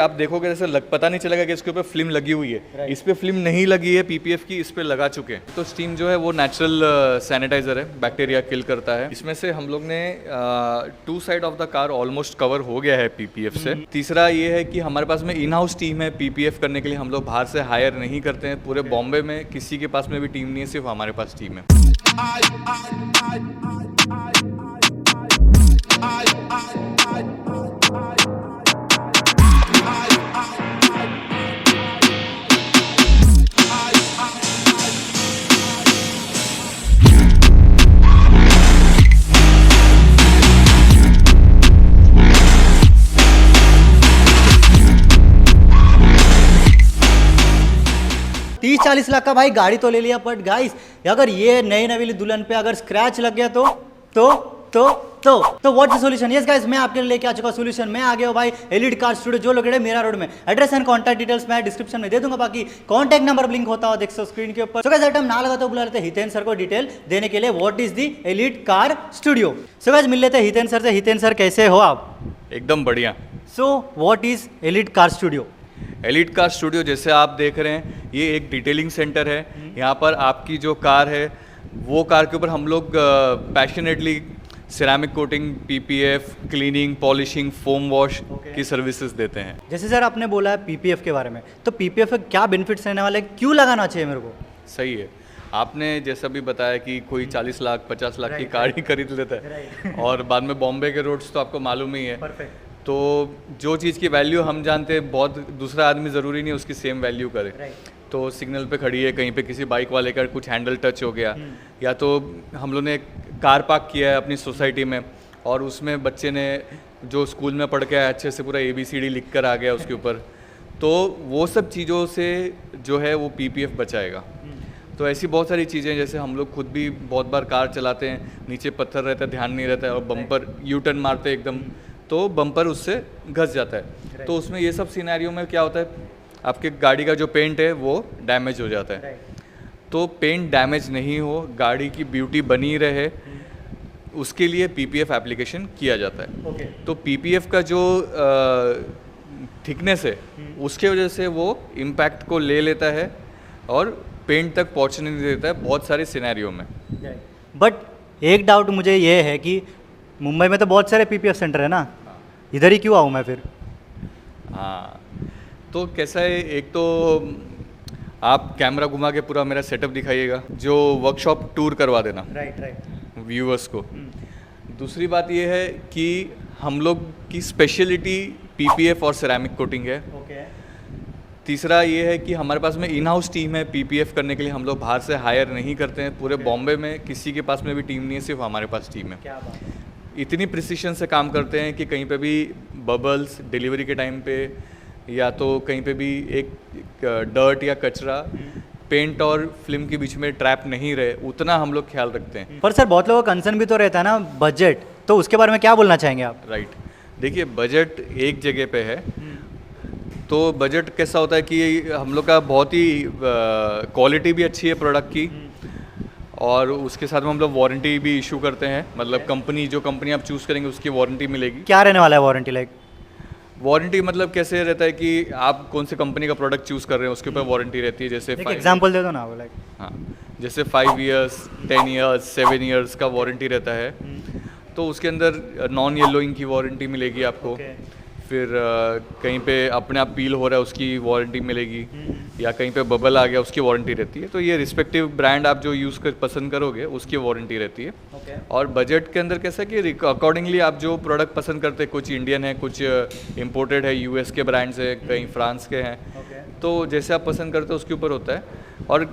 आप देखोगे जैसे पता नहीं चलेगा कि इसके ऊपर फिल्म लगी हुई है। इस पे फिल्म नहीं लगी है पीपीएफ की, इस पे लगा चुके हैं। तो स्टीम जो है वो नेचुरल सैनिटाइजर है, बैक्टीरिया किल करता है। इसमें से हम लोग ने 2 side of the car almost cover हो गया है पीपीएफ से। तीसरा ये है कि हमारे पास में इन हाउस टीम है पीपीएफ करने के लिए, हम लोग बाहर से हायर नहीं करते हैं। पूरे बॉम्बे में किसी के पास में भी टीम नहीं है, सिर्फ हमारे पास टीम है। 30-40 लाख का भाई गाड़ी तो ले लिया, बट गाइस अगर ये नई नवीली दुल्हन पे अगर स्क्रैच लग गया तो what the solution. Yes guys, मैं आपके लिए लेके आ चुका सॉल्यूशन। मैं आ गया हूँ भाई एलिट कार स्टूडियो, जो लोकेटेड है मीरा रोड में। एड्रेस एंड कॉन्टैक्ट डिटेल्स मैं डिस्क्रिप्शन में दे दूंगा, बाकी कॉन्टैक्ट नंबर लिंक होता हो देख सकते स्क्रीन के ऊपर। सो गाइस आइटम ना लगा तो बुला लेते हितेन सर को डिटेल देने के लिए what is the elite car studio. So guys मिल लेते हैं हितेन सर से। हितेन सर कैसे हो आप? एकदम बढ़िया। So what is elite car studio? Elite car studio जैसे आप देख रहे हैं, ये एक डिटेलिंग सेंटर है। यहाँ पर आपकी जो कार है वो कार के ऊपर हम लोग passionately ceramic coating, PPF, cleaning, polishing, foam wash की सर्विसेज देते हैं। जैसे सर आपने बोला है पीपीएफ के बारे में, तो पीपीएफ का क्या बेनिफिट्स रहने वाले, क्यों लगाना चाहिए मेरे को? सही है, आपने जैसा भी बताया कि कोई 40 लाख 50 लाख की कार ही खरीद लेता है और बाद में बॉम्बे के रोड्स तो आपको मालूम ही है। परफेक्ट। तो जो चीज़ की वैल्यू हम जानते हैं, बहुत दूसरा आदमी ज़रूरी नहीं उसकी सेम वैल्यू करे। तो सिग्नल पे खड़ी है, कहीं पे किसी बाइक वाले का कुछ हैंडल टच हो गया, या तो हम लोग ने कार पार्क किया है अपनी सोसाइटी में और उसमें बच्चे ने जो स्कूल में पढ़ के आया अच्छे से पूरा ABCD लिख कर आ गया उसके ऊपर, तो वो सब चीज़ों से जो है वो पीपीएफ बचाएगा। तो ऐसी बहुत सारी चीज़ें, जैसे हम लोग खुद भी बहुत बार कार चलाते हैं, नीचे पत्थर रहता है, ध्यान नहीं रहता है और बम्पर यू टर्न मारते एकदम, तो बम्पर उससे घस जाता है। तो उसमें ये सब सिनेरियो में क्या होता है, आपके गाड़ी का जो पेंट है वो डैमेज हो जाता है। तो पेंट डैमेज नहीं हो, गाड़ी की ब्यूटी बनी रहे, उसके लिए पीपीएफ एप्लीकेशन किया जाता है। तो पीपीएफ का जो थिकनेस है उसके वजह से वो इम्पैक्ट को ले लेता है और पेंट तक पहुंचने नहीं देता है बहुत सारे सिनेरियो में। बट एक डाउट मुझे ये है कि मुंबई में तो बहुत सारे पीपीएफ सेंटर है ना, इधर ही क्यों आऊँ मैं फिर? हाँ, तो कैसा है, एक तो आप कैमरा घुमा के पूरा मेरा सेटअप दिखाइएगा, जो वर्कशॉप टूर करवा देना राइट व्यूअर्स को। दूसरी बात ये है कि हम लोग की स्पेशलिटी पीपीएफ और सिरेमिक कोटिंग है। तीसरा ये है कि हमारे पास में इन हाउस टीम है पीपीएफ करने के लिए, हम लोग बाहर से हायर नहीं करते हैं। पूरे बॉम्बे में किसी के पास में भी टीम नहीं है, सिर्फ हमारे पास टीम है। क्या बात है। इतनी प्रिसीशन से काम करते हैं कि कहीं पे भी बबल्स डिलीवरी के टाइम पे या तो कहीं पे भी एक डर्ट या कचरा पेंट और फिल्म के बीच में ट्रैप नहीं रहे, उतना हम लोग ख्याल रखते हैं। पर सर बहुत लोगों का कंसर्न भी तो रहता है ना, बजट, तो उसके बारे में क्या बोलना चाहेंगे आप? राइट, देखिए बजट एक जगह पे है। तो बजट कैसा होता है कि हम लोग का बहुत ही क्वालिटी भी अच्छी है प्रोडक्ट की, और उसके साथ में हम लोग वारंटी भी इशू करते हैं। मतलब जो कंपनी आप चूज़ करेंगे उसकी वारंटी मिलेगी। क्या रहने वाला है वारंटी? लाइक वारंटी मतलब कैसे रहता है कि आप कौन से कंपनी का प्रोडक्ट चूज़ कर रहे हैं उसके ऊपर वारंटी रहती है। जैसे एग्जांपल दे दो ना, लाइक हाँ, जैसे 5 ईयर्स, 10 ईयर्स, 7 ईयर्स का वारंटी रहता है। तो उसके अंदर नॉन येलोइंग की वारंटी मिलेगी आपको। फिर कहीं पे अपने आप पील हो रहा है उसकी वारंटी मिलेगी, या कहीं पे बबल आ गया उसकी वारंटी रहती है। तो ये रिस्पेक्टिव ब्रांड आप जो यूज़ कर पसंद करोगे उसकी वारंटी रहती है। और बजट के अंदर कैसा है कि अकॉर्डिंगली आप जो प्रोडक्ट पसंद करते हैं, कुछ इंडियन है, कुछ इम्पोर्टेड है, यूएस के ब्रांड्स है, कहीं फ्रांस के हैं, तो जैसे आप पसंद करते हो उसके ऊपर होता है। और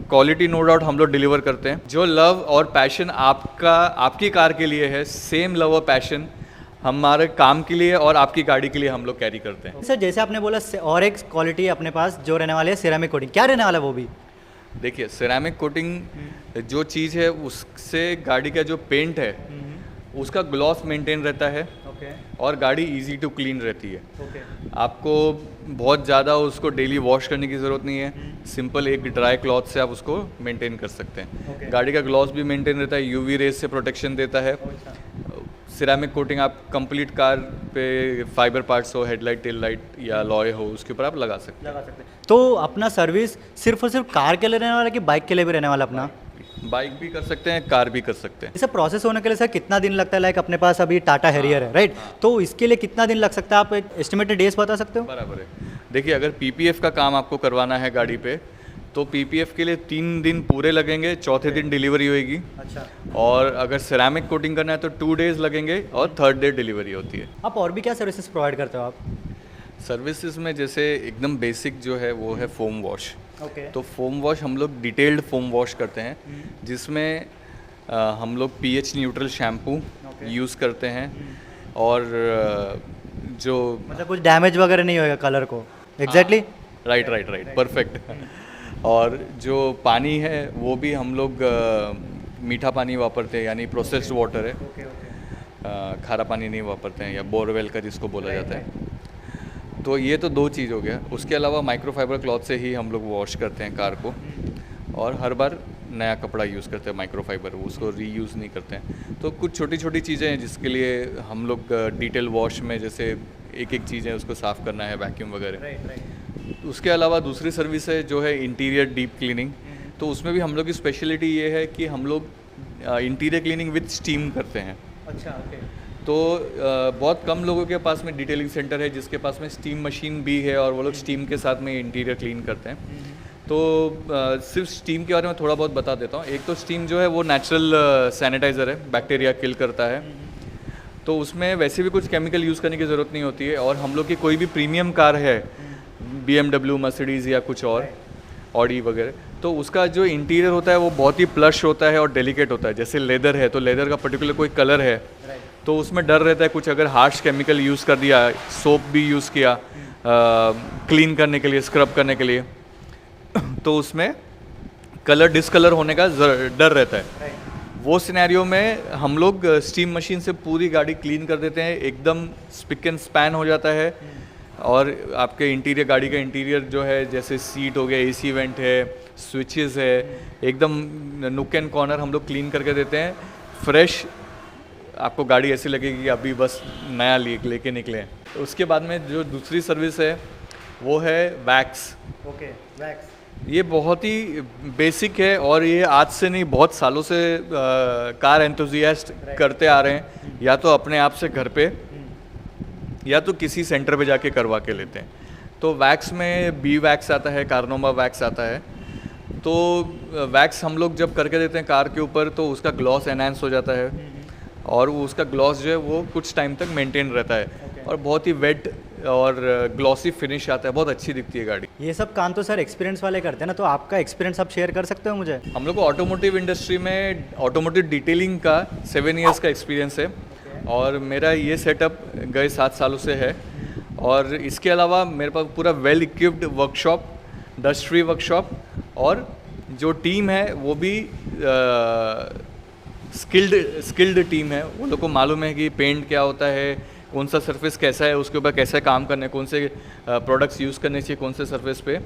क्वालिटी नो डाउट हम लोग डिलीवर करते हैं। जो लव और पैशन आपकी कार के लिए है, सेम लव और पैशन हमारे काम के लिए और आपकी गाड़ी के लिए हम लोग कैरी करते हैं। सर जैसे आपने बोला और एक क्वालिटी अपने पास जो रहने वाले है सिरेमिक कोटिंग, क्या रहने वाला है वो भी? देखिए सिरेमिक कोटिंग जो चीज़ है उससे गाड़ी का जो पेंट है उसका ग्लॉस मेंटेन रहता है और गाड़ी इजी टू क्लीन रहती है। आपको बहुत ज़्यादा उसको डेली वॉश करने की ज़रूरत नहीं है, सिंपल एक ड्राई क्लॉथ से आप उसको मेंटेन कर सकते हैं। गाड़ी का ग्लॉस भी मेंटेन रहता है, यूवी रेज से प्रोटेक्शन देता है। सिरेमिक कोटिंग आप कंप्लीट कार पे फाइबर पार्ट्स हो, हेडलाइट, टेल लाइट या लॉय हो, उसके ऊपर आप लगा सकते हैं। तो अपना सर्विस सिर्फ और सिर्फ कार के लिए रहने वाला कि बाइक के लिए भी रहने वाला अपना? हैं। बाइक भी कर सकते हैं, कार भी कर सकते हैं। इसे प्रोसेस होने के लिए सर कितना दिन लगता है? लाइक अपने पास अभी टाटा हैरियर है, राइट? तो इसके लिए कितना दिन लग सकता है? आप एक एस्टिमेटेड डेज बता सकते हो? बराबर है। देखिए, अगर पीपीएफ का काम आपको करवाना है गाड़ी पे, तो पीपीएफ के लिए 3 दिन पूरे लगेंगे, चौथे दिन डिलीवरी होएगी। अच्छा। और अगर सिरेमिक कोटिंग करना है तो 2 डेज लगेंगे और 3rd डे डिलीवरी होती है। आप और भी क्या सर्विसेज प्रोवाइड करते हो आप? सर्विसेज में जैसे एकदम बेसिक जो है वो है फोम वॉश। ओके। तो फोम वॉश हम लोग डिटेल्ड फोम वॉश करते हैं, जिसमें हम लोग पीएच न्यूट्रल शैम्पू यूज़ करते हैं। और जो मतलब कुछ डैमेज वगैरह नहीं होगा कलर को? एग्जैक्टली। Right perfect. और जो पानी है वो भी हम लोग मीठा पानी वापरते हैं, यानी प्रोसेस्ड वाटर है। खारा पानी नहीं वापरते हैं, या बोरवेल का जिसको बोला जाता है। तो ये तो 2 चीज़ हो गया। उसके अलावा माइक्रोफाइबर क्लॉथ से ही हम लोग वॉश करते हैं कार को, और हर बार नया कपड़ा यूज़ करते हैं माइक्रोफाइबर, उसको रीयूज़ नहीं करते हैं। तो कुछ छोटी छोटी चीज़ें हैं जिसके लिए हम लोग डिटेल वॉश में, जैसे एक एक चीज़ है उसको साफ़ करना है, वैक्यूम वगैरह। उसके अलावा दूसरी सर्विस है जो है इंटीरियर डीप क्लीनिंग। तो उसमें भी हम लोग की स्पेशलिटी ये है कि हम लोग इंटीरियर क्लीनिंग विद स्टीम करते हैं। अच्छा, ओके। तो बहुत कम लोगों के पास में डिटेलिंग सेंटर है जिसके पास में स्टीम मशीन भी है, और वो लोग स्टीम के साथ में इंटीरियर क्लीन करते हैं। तो सिर्फ स्टीम के बारे में थोड़ा बहुत बता देता हूँ। एक तो स्टीम जो है वो नेचुरल सैनिटाइज़र है, बैक्टीरिया किल करता है। तो उसमें वैसे भी कुछ केमिकल यूज़ करने की ज़रूरत नहीं होती है। और हम लोग की कोई भी प्रीमियम कार है, BMW, मर्सिडीज़ या कुछ और, ऑडी वगैरह, तो उसका जो इंटीरियर होता है वो बहुत ही प्लश होता है और डेलिकेट होता है। जैसे लेदर है, तो लेदर का पर्टिकुलर कोई कलर है, तो उसमें डर रहता है कुछ अगर हार्श केमिकल यूज़ कर दिया, सोप भी यूज़ किया क्लीन करने के लिए, स्क्रब करने के लिए, तो उसमें कलर डिसकलर होने का डर रहता है। वो सिनेरियो में हम लोग स्टीम मशीन से पूरी गाड़ी क्लीन कर देते हैं, एकदम स्पिक एंड स्पैन हो जाता है। और आपके इंटीरियर, गाड़ी का इंटीरियर जो है, जैसे सीट हो गया, एसी वेंट है, स्विचेस है, एकदम नुक एंड कॉर्नर हम लोग क्लीन करके देते हैं। फ्रेश आपको गाड़ी ऐसी लगेगी कि अभी बस नया लेके निकले हैं। तो उसके बाद में जो दूसरी सर्विस है वो है वैक्स। Okay, wax. ये बहुत ही बेसिक है, और ये आज से नहीं, बहुत सालों से कार एंथुजियास्ट करते आ रहे हैं, या तो अपने आप से घर पे या तो किसी सेंटर पे जाके करवा के लेते हैं। तो वैक्स में बी वैक्स आता है, कार्नोमा वैक्स आता है। तो वैक्स हम लोग जब करके देते हैं कार के ऊपर, तो उसका ग्लॉस एनहांस हो जाता है, और वो उसका ग्लॉस जो है वो कुछ टाइम तक मेंटेन रहता है, और बहुत ही वेट और ग्लॉसी फिनिश आता है, बहुत अच्छी दिखती है गाड़ी। ये सब काम तो सर एक्सपीरियंस वाले करते हैं ना, तो आपका एक्सपीरियंस आप शेयर कर सकते हो मुझे? हम लोग को ऑटोमोटिव इंडस्ट्री में ऑटोमोटिव डिटेलिंग का 7 इयर्स का एक्सपीरियंस है, और मेरा ये सेटअप गए 7 सालों से है। और इसके अलावा मेरे पास पूरा well equipped workshop, dust free workshop, और जो टीम है वो भी स्किल्ड टीम है। वो लोग को मालूम है कि पेंट क्या होता है, कौन सा सरफेस कैसा है, उसके ऊपर कैसे काम करने, कौन से प्रोडक्ट्स यूज़ करने चाहिए कौन से सरफेस पे,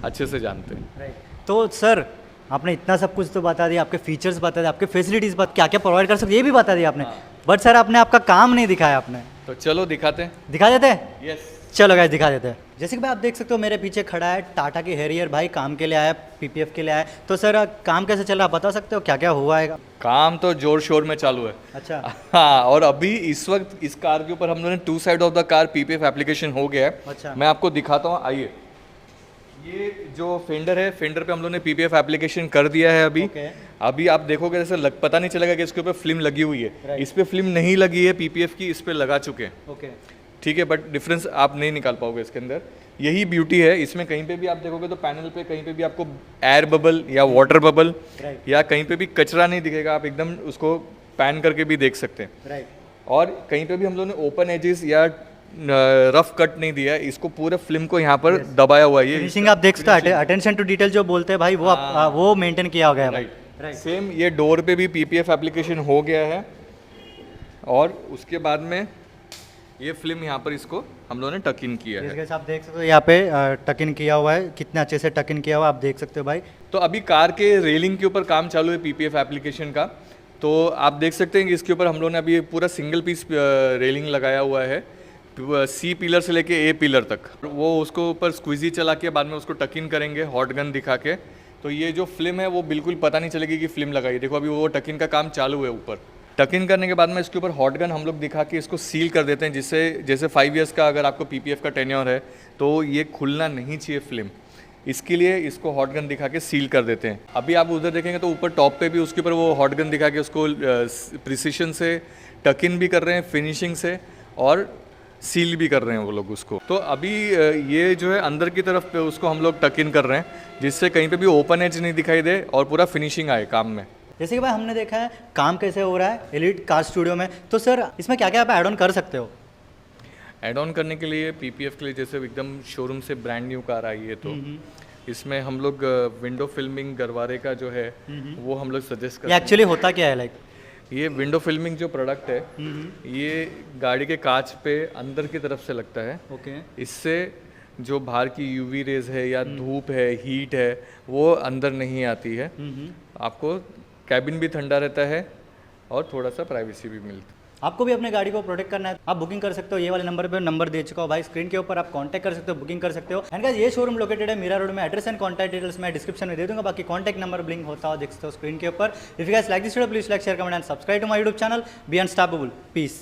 अच्छे से जानते हैं। तो सर आपने इतना सब कुछ तो बता दिया, आपके फीचर्स बता दिए, आपके फैसिलिटीज़ क्या क्या प्रोवाइड कर सकते ये भी बता दिया आपने, बट सर आपने आपका काम नहीं दिखाया आपने। तो चलो दिखाते हैं। दिखा देते हैं? यस, चलो गाइस दिखा देते हैं। जैसे कि भाई आप देख सकते हो मेरे पीछे खड़ा है टाटा की हैरियर, भाई काम के लिए आया, पीपीएफ के लिए आया। तो सर काम कैसे चल रहा है, बता सकते हो क्या क्या हुआ है? काम तो जोर शोर में चालू है। अच्छा। हाँ, और अभी इस वक्त इस कार के ऊपर हम लोगों ने 2 side of the car PPF application हो गया है। अच्छा। मैं आपको दिखाता हूँ, आइए। ये जो फेंडर है, फेंडर पे हम लोगों ने पीपीएफ एप्लीकेशन कर दिया है अभी। अभी आप देखोगे जैसे पता नहीं चलेगा कि इसके ऊपर फिल्म लगी हुई है। इस पे फिल्म नहीं लगी है पीपीएफ की, इस पे लगा चुके हैं। ओके, ठीक है, बट डिफरेंस आप नहीं निकाल पाओगे इसके अंदर। यही ब्यूटी है इसमें। कहीं पे भी आप देखोगे तो पैनल पे कहीं पे भी आपको एयर बबल या वाटर बबल या कहीं पे भी कचरा नहीं दिखेगा, आप एकदम उसको पैन करके भी देख सकते हैं। और कहीं पे भी हम लोगों ने ओपन एजेस या रफ कट नहीं दिया है, इसको पूरे फिल्म को यहाँ पर दबाया हुआ है। ये फिनिशिंग आप देख सकते हो, अटेंशन टू डिटेल जो बोलते हैं भाई वो वो मेंटेन किया गया है। राइट, सेम ये डोर पे भी पीपीएफ एप्लीकेशन हो गया है, और उसके बाद में ये फिल्म यहाँ पर इसको हम लोगों ने टक इन किया है। आप देख सकते हो यहाँ पे टक इन किया हुआ है, कितने अच्छे से टक इन किया हुआ आप देख सकते हो भाई। तो अभी कार के रेलिंग के ऊपर काम चालू है पीपीएफ एप्लीकेशन का। तो आप देख सकते हैं कि इसके ऊपर हम लोगों ने अभी पूरा सिंगल पीस रेलिंग लगाया हुआ है, सी पिलर से लेके ए पिलर तक। वो उसको ऊपर स्क्वीजी चला के बाद में उसको टक इन करेंगे हॉट गन दिखा के, तो ये जो फिल्म है वो बिल्कुल पता नहीं चलेगी कि फिल्म लगाई। देखो अभी वो टक इन का काम चालू है ऊपर। टक इन करने के बाद में इसके ऊपर हॉट गन हम लोग दिखा के इसको सील कर देते हैं, जिससे जैसे 5 इयर्स का अगर आपको पीपीएफ का टेन्योर है तो ये खुलना नहीं चाहिए फिल्म, इसके लिए इसको हॉट गन दिखा के सील कर देते हैं। अभी आप उधर देखेंगे तो ऊपर टॉप पे भी उसके ऊपर वो हॉट गन दिखा के उसको प्रिसिशन से टक इन भी कर रहे हैं, फिनिशिंग से, और सील भी कर रहे हैं वो लोग उसको। तो अभी ये जो है अंदर की तरफ पे उसको हम लोग टक इन कर रहे हैं, जिससे कहीं पे भी ओपन एज नहीं दिखाई दे और पूरा फिनिशिंग आए काम में। जैसे कि भाई हमने देखा है काम कैसे हो रहा है एलिट कार स्टूडियो में, तो सर इसमें क्या क्या आप ऐड ऑन कर सकते हो? ऐड ऑन करने के लिए पीपीएफ के लिए जैसे एकदम शोरूम से ब्रांड न्यू कार आई है तो इसमें हम लोग विंडो फिल्मिंग गरवारे का जो है वो हम लोग सजेस्ट करते ये एक्चुअली होता क्या है लाइक? ये विंडो फिल्मिंग जो प्रोडक्ट है ये गाड़ी के कांच पे अंदर की तरफ से लगता है। ओके। इससे जो बाहर की यूवी रेज है या धूप है, हीट है, वो अंदर नहीं आती है। आपको कैबिन भी ठंडा रहता है और थोड़ा सा प्राइवेसी भी मिलती है। आपको भी अपने गाड़ी को प्रोटेक्ट करना है, आप बुकिंग कर सकते हो। ये वाले नंबर पे नंबर दे चुका हो भाई स्क्रीन के ऊपर, आप कांटेक्ट कर सकते हो, बुकिंग कर सकते हो। एंड गाइस ये शोरूम लोकेटेड है मीरा रोड में। एड्रेस एंड कांटेक्ट डिटेल्स मैं डिस्क्रिप्शन में दे दूंगा, बाकी कांटेक्ट नंबर ब्लिंक होता हो देख सकते हो स्क्रीन के ऊपर। If you guys like this video please like share comment and subscribe to my YouTube channel be unstoppable. Piece.